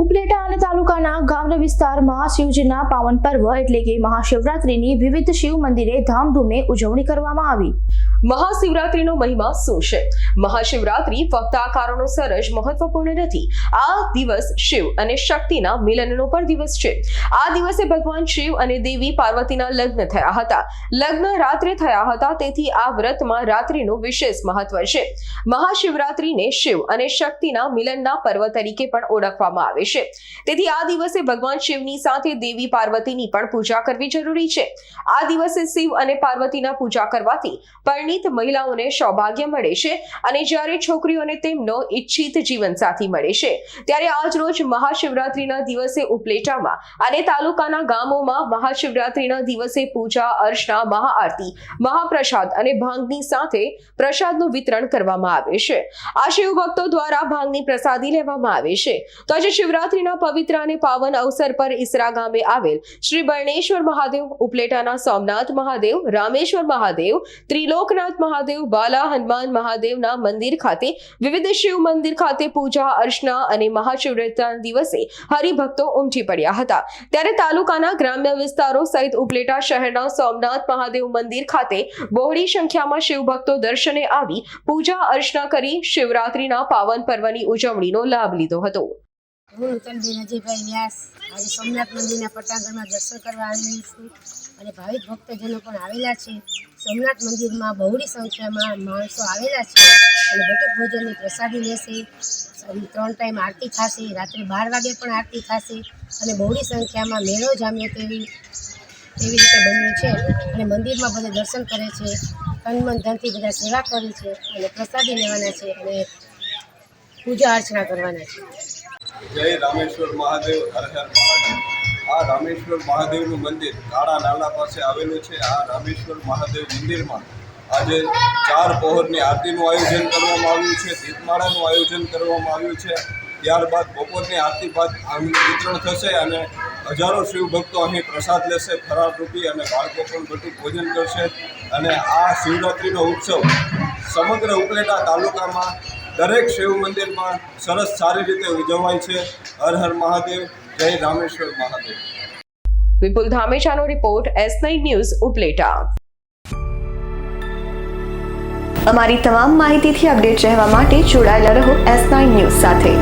ઉપલેટા અને તાલુકાના ગ્રામ્ય વિસ્તારમાં શિવજીના પાવન પર્વ એટલે કે મહાશિવરાત્રીની વિવિધ શિવ મંદિરે ધામધૂમે ઉજવણી કરવામાં આવી। મહાશિવરાત્રીનો મહિમા શું છે? મહાશિવરાત્રી ફક્ત આ કારણોસર જ મહત્વપૂર્ણ નથી। આ દિવસ શિવ અને શક્તિના મિલનનો પણ દિવસ છે। આ દિવસે ભગવાન શિવ અને દેવી પાર્વતીના લગ્ન થયા હતા। લગ્ન રાત્રે થયા હતા, તેથી આ વ્રતમાં રાત્રિનું વિશેષ મહત્વ છે। મહાશિવરાત્રીને શિવ અને શક્તિના મિલનના પર્વ તરીકે પણ ઓળખવામાં આવે છે। તેથી આ દિવસે ભગવાન શિવની સાથે દેવી પાર્વતીની પણ પૂજા કરવી જરૂરી છે। આ દિવસે શિવ અને પાર્વતીના પૂજા કરવાથી પરિણીત મહિલાઓને સૌભાગ્ય મળે છે અને જ્યારે છોકરીઓને તેમનો ઈચ્છિત જીવનસાથી મળે છે। ત્યારે આજ રોજ મહાશિવરાત્રીના દિવસે ઉપલેટામાં અને તાલુકાના ગામોમાં મહાશિવરાત્રીના દિવસે પૂજા અર્ચના, મહાઆરતી, મહાપ્રસાદ અને ભાંગની સાથે પ્રસાદનું વિતરણ કરવામાં આવે છે। આ શિવ ભક્તો દ્વારા ભાંગની પ્રસાદી લેવામાં આવે છે। તો આજે શિવરાત્રીના પવિત્ર અને પાવન અવસર પર ઈસરા ગામે આવેલ શ્રી બરણેશ્વર મહાદેવ, ઉપલેટાના સોમનાથ મહાદેવ, રામેશ્વર મહાદેવ, ત્રિલોકનાથ મહાદેવ, બાલા હનુમાન મહાદેવના મંદિર ખાતે વિવિધ શિવ મંદિર ખાતે પૂજા અર્ચના અને મહાશિવરાત્રીના દિવસે હરિભક્તો ઉમટી પડ્યા હતા। ત્યારે તાલુકાના ગ્રામ્ય વિસ્તારો સહિત ઉપલેટા શહેરના સોમનાથ મહાદેવ મંદિર ખાતે બહોળી સંખ્યામાં શિવભક્તો દર્શને આવી પૂજા અર્ચના કરી શિવરાત્રીના પાવન પર્વની ઉજવણીનો લાભ લીધો હતો। હું નૂતનબેન અજયભાઈ વ્યાસ આજે સોમનાથ મંદિરના પટાંગણમાં દર્શન કરવા આવેલી છું અને ભાવિક ભક્તજનો પણ આવેલા છે। સોમનાથ મંદિરમાં બહોળી સંખ્યામાં માણસો આવેલા છે અને બટુક ભોજનની પ્રસાદી લેશે। 3 ટાઈમ આરતી થશે, રાત્રે 12 વાગે પણ આરતી થશે અને બહોળી સંખ્યામાં મેળો જામ્યો તેવી રીતે બન્યું છે અને મંદિરમાં બધા દર્શન કરે છે, તન મન ધનથી બધા સેવા કરે છે અને પ્રસાદી લેવાના છે અને પૂજા અર્ચના કરવાના છે। જય રામેશ્વર મહાદેવ, હર હર મહાદેવ। આ રામેશ્વર મહાદેવનું મંદિર કાળા નાલા પાસે આવેલું છે। આ રામેશ્વર મહાદેવ મંદિરમાં આજે 4 પહોરની આરતીનું આયોજન કરવામાં આવ્યું છે, દીપમાળાનું આયોજન કરવામાં આવ્યું છે। ત્યારબાદ બપોરની આરતી બાદ ભાંગનું વિતરણ થશે અને હજારો શિવભક્તો અહીં પ્રસાદ લેશે ફરાળ રૂપી અને બાળકો પણ બટુક ભોજન કરશે અને આ શિવરાત્રિનો ઉત્સવ સમગ્ર ઉપલેટા તાલુકામાં દરેક શિવ મંદિરમાં સરસ સારી રીતે ઉજવાય છે। હર હર મહાદેવ, જય રામેશ્વર મહાદેવ। વિપુલ ધામેચાનો રિપોર્ટ, S9 ન્યૂઝ, ઉપલેટા। અમારી તમામ માહિતીથી અપડેટ રહેવા માટે જોડાયેલા રહો S9 ન્યૂઝ સાથે।